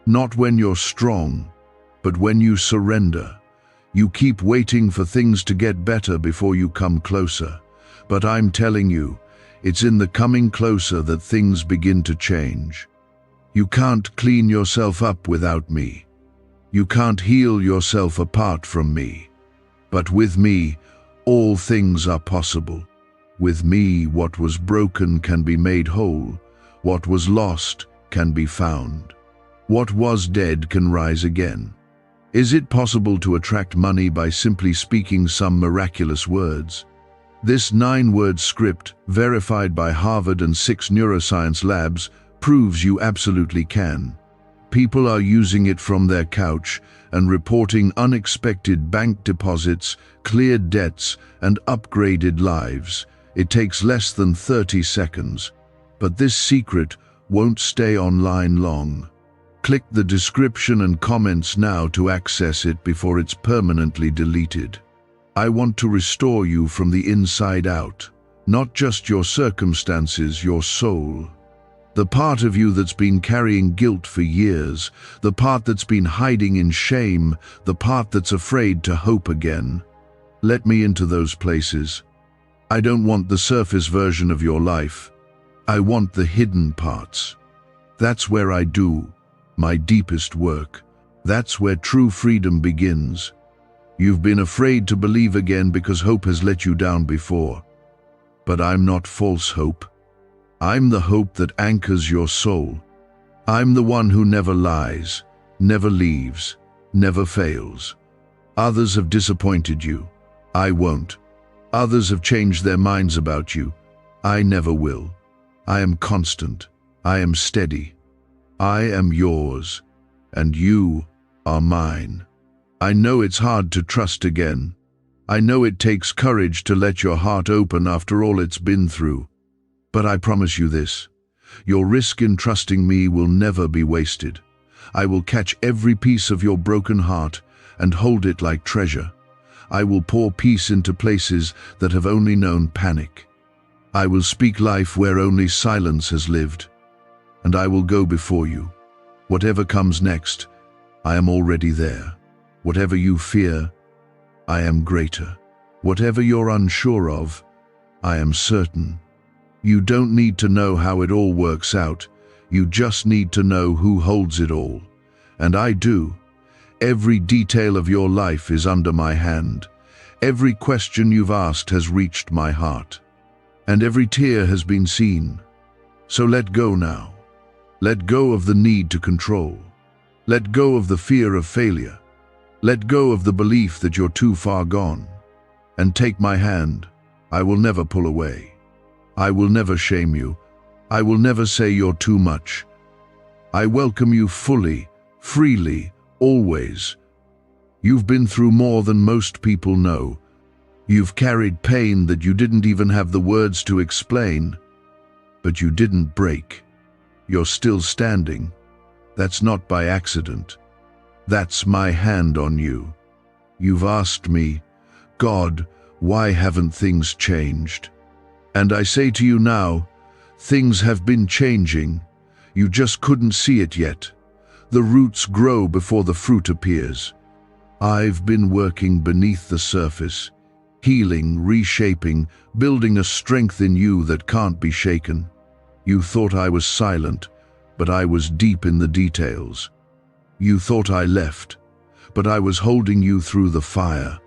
Not when you're strong, but when you surrender. You keep waiting for things to get better before you come closer. But I'm telling you, it's in the coming closer that things begin to change. You can't clean yourself up without me. You can't heal yourself apart from me. But with me, all things are possible. With me, what was broken can be made whole. What was lost can be found. What was dead can rise again. Is it possible to attract money by simply speaking some miraculous words? This 9-word script, verified by Harvard and 6 neuroscience labs, proves you absolutely can. People are using it from their couch and reporting unexpected bank deposits, cleared debts, and upgraded lives. It takes less than 30 seconds. But this secret won't stay online long. Click the description and comments now to access it before it's permanently deleted. I want to restore you from the inside out, not just your circumstances, your soul. The part of you that's been carrying guilt for years, the part that's been hiding in shame, the part that's afraid to hope again. Let me into those places. I don't want the surface version of your life. I want the hidden parts. That's where I do my deepest work. That's where true freedom begins. You've been afraid to believe again because hope has let you down before. But I'm not false hope. I'm the hope that anchors your soul. I'm the one who never lies, never leaves, never fails. Others have disappointed you. I won't. Others have changed their minds about you. I never will. I am constant. I am steady. I am yours, and you are mine. I know it's hard to trust again. I know it takes courage to let your heart open after all it's been through. But I promise you this, your risk in trusting me will never be wasted. I will catch every piece of your broken heart and hold it like treasure. I will pour peace into places that have only known panic. I will speak life where only silence has lived. And I will go before you. Whatever comes next, I am already there. Whatever you fear, I am greater. Whatever you're unsure of, I am certain. You don't need to know how it all works out. You just need to know who holds it all. And I do. Every detail of your life is under my hand. Every question you've asked has reached my heart. And every tear has been seen. So let go now. Let go of the need to control. Let go of the fear of failure. Let go of the belief that you're too far gone. And take my hand. I will never pull away. I will never shame you. I will never say you're too much. I welcome you fully, freely, always. You've been through more than most people know. You've carried pain that you didn't even have the words to explain. But you didn't break. You're still standing. That's not by accident. That's my hand on you. You've asked me, God, why haven't things changed? And I say to you now, things have been changing. You just couldn't see it yet. The roots grow before the fruit appears. I've been working beneath the surface, healing, reshaping, building a strength in you that can't be shaken. You thought I was silent, but I was deep in the details. You thought I left, but I was holding you through the fire.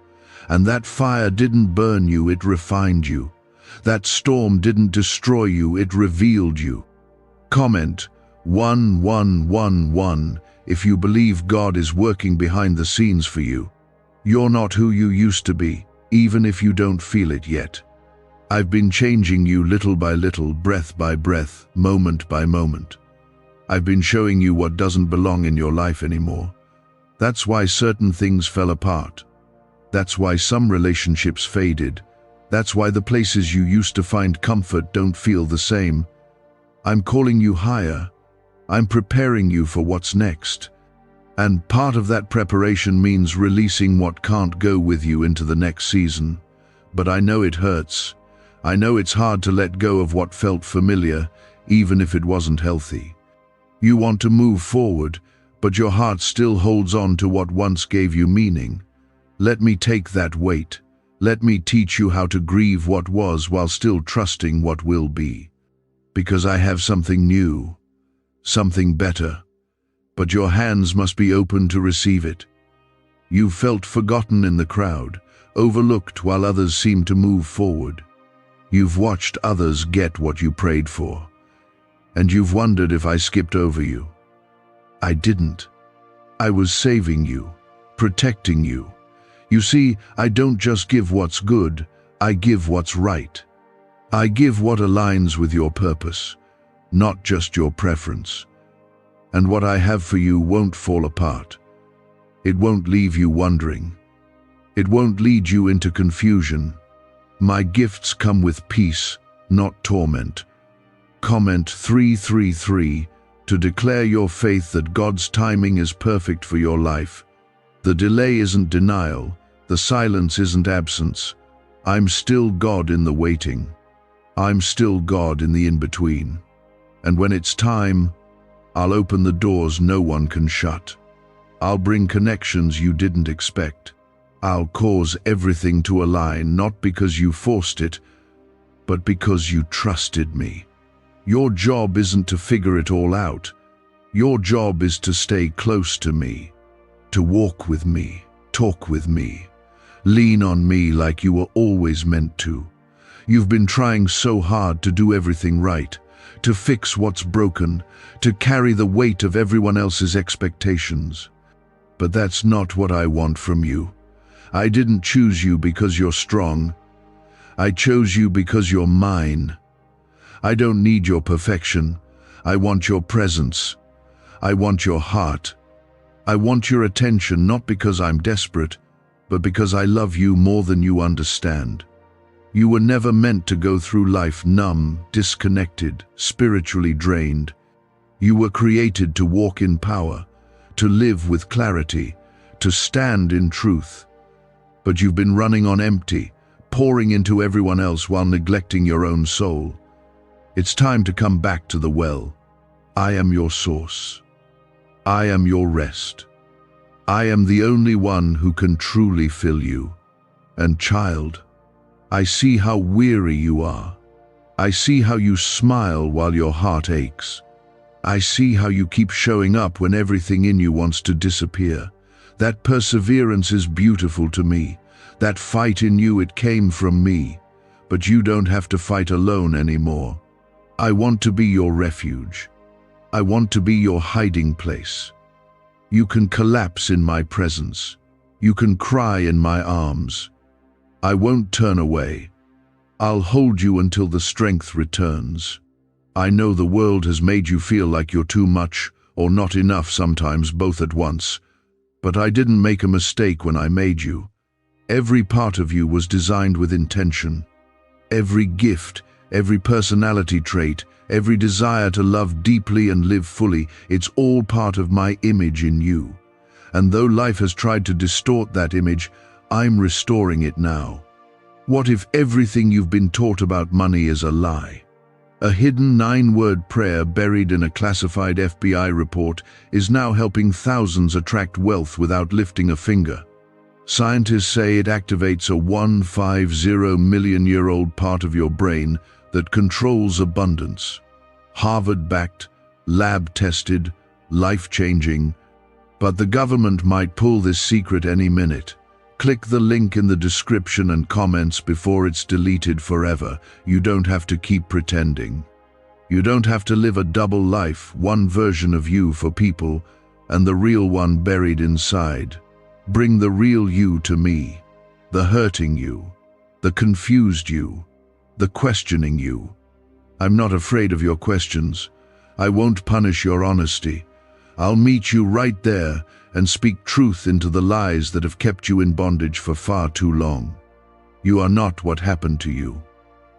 And that fire didn't burn you, it refined you. That storm didn't destroy you, it revealed you. Comment 1111 if you believe God is working behind the scenes for you. You're not who you used to be, even if you don't feel it yet. I've been changing you little by little, breath by breath, moment by moment. I've been showing you what doesn't belong in your life anymore. That's why certain things fell apart. That's why some relationships faded. That's why the places you used to find comfort don't feel the same. I'm calling you higher. I'm preparing you for what's next. And part of that preparation means releasing what can't go with you into the next season. But I know it hurts. I know it's hard to let go of what felt familiar, even if it wasn't healthy. You want to move forward, but your heart still holds on to what once gave you meaning. Let me take that weight. Let me teach you how to grieve what was while still trusting what will be. Because I have something new, something better. But your hands must be open to receive it. You felt forgotten in the crowd, overlooked while others seemed to move forward. You've watched others get what you prayed for. And you've wondered if I skipped over you. I didn't. I was saving you, protecting you. You see, I don't just give what's good, I give what's right. I give what aligns with your purpose, not just your preference. And what I have for you won't fall apart. It won't leave you wondering. It won't lead you into confusion. My gifts come with peace, not torment. Comment 333 to declare your faith that God's timing is perfect for your life. The delay isn't denial, the silence isn't absence. I'm still God in the waiting. I'm still God in the in-between. And when it's time, I'll open the doors no one can shut. I'll bring connections you didn't expect. I'll cause everything to align, not because you forced it, but because you trusted me. Your job isn't to figure it all out. Your job is to stay close to me, to walk with me, talk with me, lean on me like you were always meant to. You've been trying so hard to do everything right, to fix what's broken, to carry the weight of everyone else's expectations. But that's not what I want from you. I didn't choose you because you're strong. I chose you because you're mine. I don't need your perfection. I want your presence. I want your heart. I want your attention, not because I'm desperate, but because I love you more than you understand. You were never meant to go through life numb, disconnected, spiritually drained. You were created to walk in power, to live with clarity, to stand in truth. But you've been running on empty, pouring into everyone else while neglecting your own soul. It's time to come back to the well. I am your source. I am your rest. I am the only one who can truly fill you. And child, I see how weary you are. I see how you smile while your heart aches. I see how you keep showing up when everything in you wants to disappear. That perseverance is beautiful to me. That fight in you, it came from me. But you don't have to fight alone anymore. I want to be your refuge. I want to be your hiding place. You can collapse in my presence. You can cry in my arms. I won't turn away. I'll hold you until the strength returns. I know the world has made you feel like you're too much or not enough, sometimes both at once. But I didn't make a mistake when I made you. Every part of you was designed with intention. Every gift, every personality trait, every desire to love deeply and live fully, it's all part of my image in you. And though life has tried to distort that image, I'm restoring it now. What if everything you've been taught about money is a lie? A hidden 9-word prayer buried in a classified FBI report is now helping thousands attract wealth without lifting a finger. Scientists say it activates a 150 million-year-old part of your brain that controls abundance. Harvard-backed, lab-tested, life-changing. But the government might pull this secret any minute. Click the link in the description and comments before it's deleted forever. You don't have to keep pretending. You don't have to live a double life, one version of you for people, and the real one buried inside. Bring the real you to me, the hurting you, the confused you, the questioning you. I'm not afraid of your questions. I won't punish your honesty. I'll meet you right there and speak truth into the lies that have kept you in bondage for far too long. You are not what happened to you.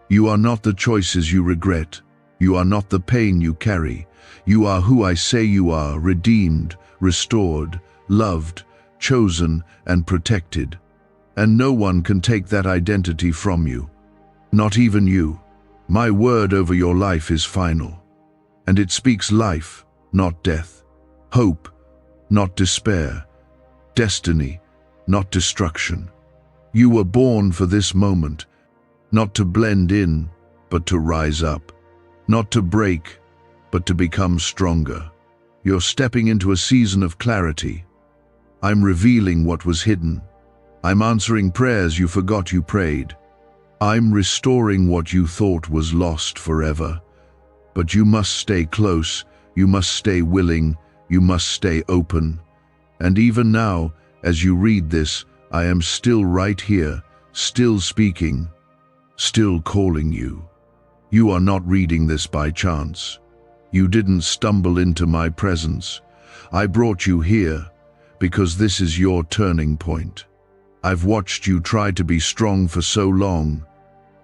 You are not the choices you regret. You are not the pain you carry. You are who I say you are, redeemed, restored, loved, chosen, and protected. And no one can take that identity from you. Not even you. My word over your life is final. And it speaks life, not death. Hope, not despair. Destiny, not destruction. You were born for this moment, not to blend in, but to rise up. Not to break, but to become stronger. You're stepping into a season of clarity. I'm revealing what was hidden. I'm answering prayers you forgot you prayed. I'm restoring what you thought was lost forever. But you must stay close, you must stay willing, you must stay open. And even now, as you read this, I am still right here, still speaking, still calling you. You are not reading this by chance. You didn't stumble into my presence. I brought you here because this is your turning point. I've watched you try to be strong for so long.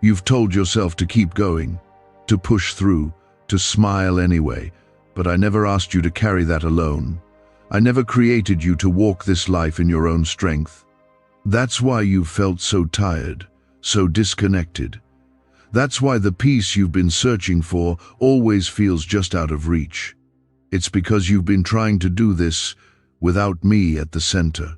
You've told yourself to keep going, to push through, to smile anyway, but I never asked you to carry that alone. I never created you to walk this life in your own strength. That's why you've felt so tired, so disconnected. That's why the peace you've been searching for always feels just out of reach. It's because you've been trying to do this without me at the center.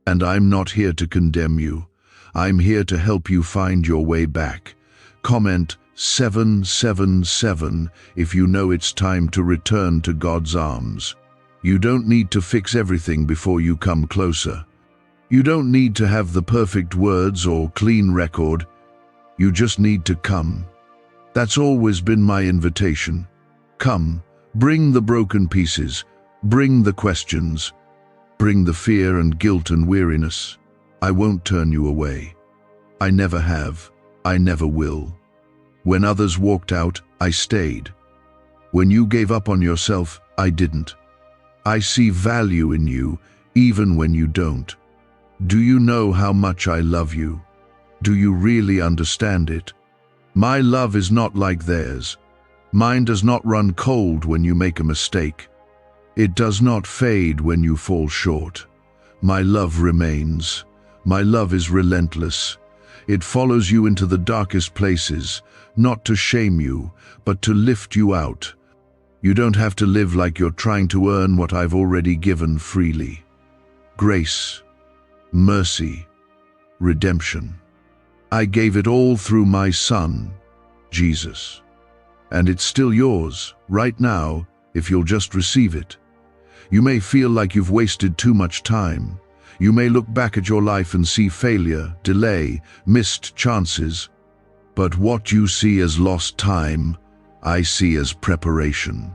And I'm not here to condemn you. I'm here to help you find your way back. Comment, 777 if you know it's time to return to God's arms. You don't need to fix everything before you come closer. You don't need to have the perfect words or clean record. You just need to come. That's always been my invitation. Come, bring the broken pieces, bring the questions, bring the fear and guilt and weariness. I won't turn you away. I never have. I never will. When others walked out, I stayed. When you gave up on yourself, I didn't. I see value in you, even when you don't. Do you know how much I love you? Do you really understand it? My love is not like theirs. Mine does not run cold when you make a mistake. It does not fade when you fall short. My love remains. My love is relentless. It follows you into the darkest places, not to shame you, but to lift you out. You don't have to live like you're trying to earn what I've already given freely. Grace, mercy, redemption. I gave it all through my Son, Jesus. And it's still yours, right now, if you'll just receive it. You may feel like you've wasted too much time. You may look back at your life and see failure, delay, missed chances. But what you see as lost time, I see as preparation.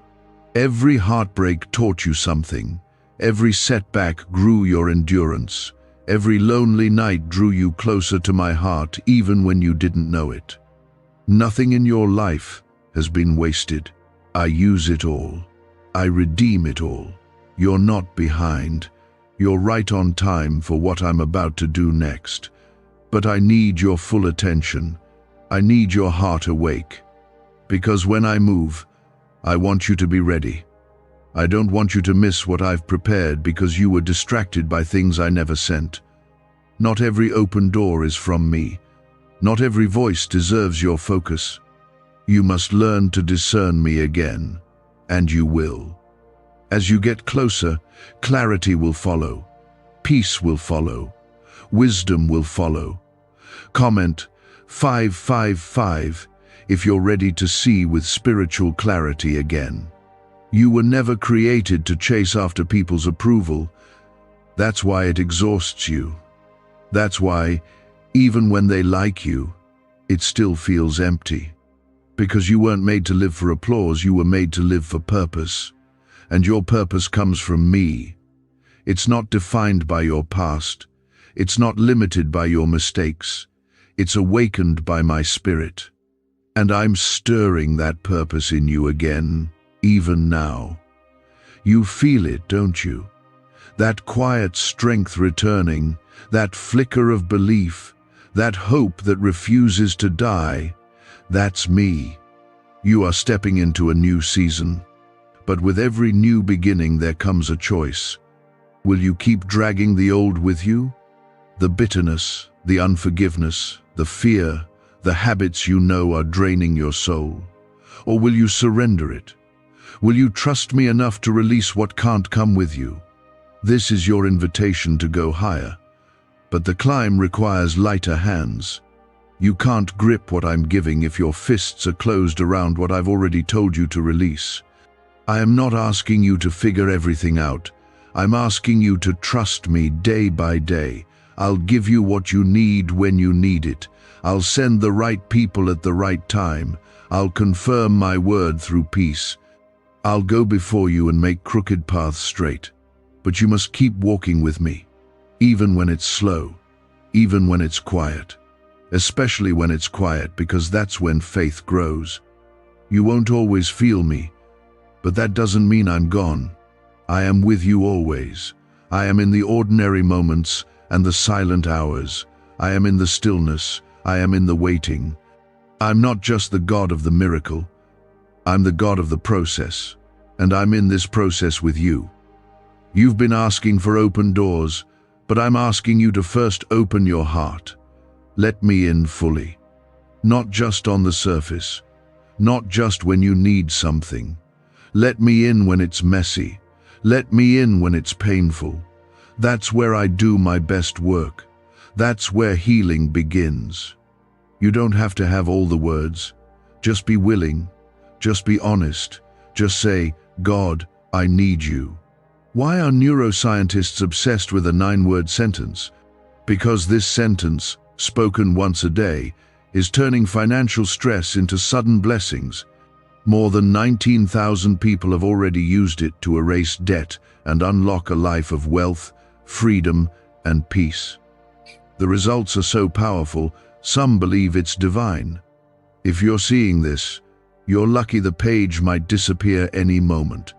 Every heartbreak taught you something. Every setback grew your endurance. Every lonely night drew you closer to my heart, even when you didn't know it. Nothing in your life has been wasted. I use it all. I redeem it all. You're not behind. You're right on time for what I'm about to do next. But I need your full attention. I need your heart awake. Because when I move, I want you to be ready. I don't want you to miss what I've prepared because you were distracted by things I never sent. Not every open door is from me. Not every voice deserves your focus. You must learn to discern me again, and you will. As you get closer, clarity will follow. Peace will follow. Wisdom will follow. Comment 555 if you're ready to see with spiritual clarity again. You were never created to chase after people's approval. That's why it exhausts you. That's why, even when they like you, it still feels empty. Because you weren't made to live for applause, you were made to live for purpose. And your purpose comes from me. It's not defined by your past. It's not limited by your mistakes. It's awakened by my spirit. And I'm stirring that purpose in you again, even now. You feel it, don't you? That quiet strength returning, that flicker of belief, that hope that refuses to die. That's me. You are stepping into a new season. But with every new beginning there comes a choice. Will you keep dragging the old with you? The bitterness, the unforgiveness, the fear, the habits you know are draining your soul? Or will you surrender it? Will you trust me enough to release what can't come with you? This is your invitation to go higher. But the climb requires lighter hands. You can't grip what I'm giving if your fists are closed around what I've already told you to release. I am not asking you to figure everything out. I'm asking you to trust me day by day. I'll give you what you need when you need it. I'll send the right people at the right time. I'll confirm my word through peace. I'll go before you and make crooked paths straight. But you must keep walking with me, even when it's slow, even when it's quiet. Especially when it's quiet, because that's when faith grows. You won't always feel me, but that doesn't mean I'm gone. I am with you always. I am in the ordinary moments and the silent hours. I am in the stillness. I am in the waiting. I'm not just the God of the miracle. I'm the God of the process, and I'm in this process with you. You've been asking for open doors, but I'm asking you to first open your heart. Let me in fully. Not just on the surface. Not just when you need something. Let me in when it's messy. Let me in when it's painful. That's where I do my best work. That's where healing begins. You don't have to have all the words. Just be willing. Just be honest. Just say, God, I need you. Why are neuroscientists obsessed with a 9-word sentence? Because this sentence, spoken once a day, is turning financial stress into sudden blessings. More than 19,000 people have already used it to erase debt and unlock a life of wealth, freedom, and peace. The results are so powerful, some believe it's divine. If you're seeing this, you're lucky. The page might disappear any moment.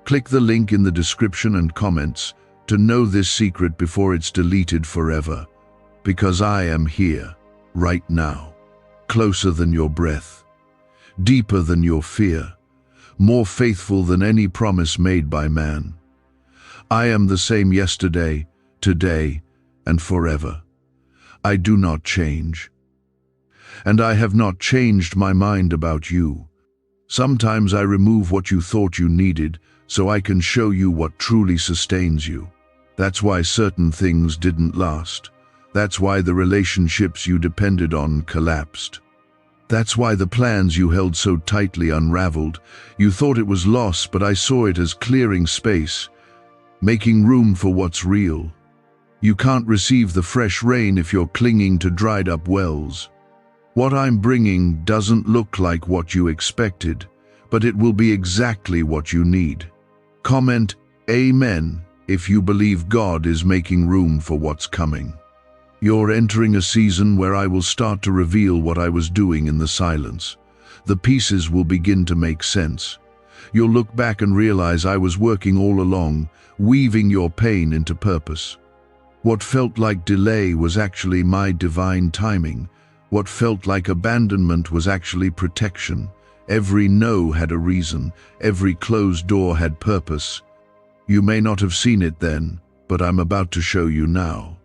Click the link in the description and comments to know this secret before it's deleted forever. Because I am here, right now, closer than your breath, deeper than your fear, more faithful than any promise made by man. I am the same yesterday, today, and forever. I do not change. And I have not changed my mind about you. Sometimes I remove what you thought you needed so I can show you what truly sustains you. That's why certain things didn't last. That's why the relationships you depended on collapsed. That's why the plans you held so tightly unraveled. You thought it was loss, but I saw it as clearing space, making room for what's real. You can't receive the fresh rain if you're clinging to dried up wells. What I'm bringing doesn't look like what you expected, but it will be exactly what you need. Comment Amen if you believe God is making room for what's coming. You're entering a season where I will start to reveal what I was doing in the silence. The pieces will begin to make sense. You'll look back and realize I was working all along, weaving your pain into purpose. What felt like delay was actually my divine timing. What felt like abandonment was actually protection. Every no had a reason. Every closed door had purpose. You may not have seen it then, but I'm about to show you now.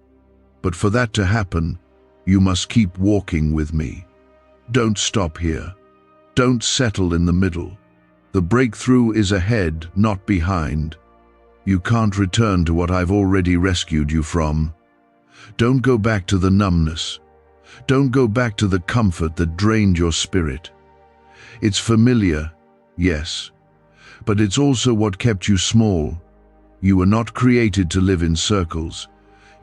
But for that to happen, you must keep walking with me. Don't stop here. Don't settle in the middle. The breakthrough is ahead, not behind. You can't return to what I've already rescued you from. Don't go back to the numbness. Don't go back to the comfort that drained your spirit. It's familiar, yes, but it's also what kept you small. You were not created to live in circles.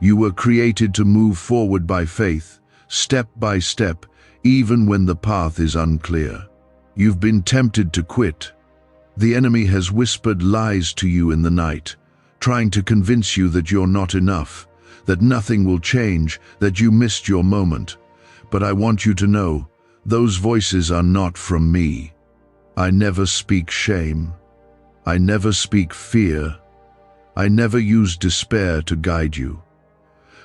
You were created to move forward by faith, step by step, even when the path is unclear. You've been tempted to quit. The enemy has whispered lies to you in the night, trying to convince you that you're not enough, that nothing will change, that you missed your moment. But I want you to know, those voices are not from me. I never speak shame. I never speak fear. I never use despair to guide you.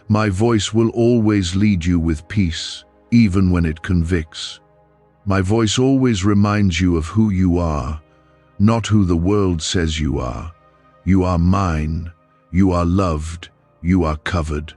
My voice will always lead you with peace, even when it convicts. My voice always reminds you of who you are, not who the world says you are. You are mine. You are loved. You are covered.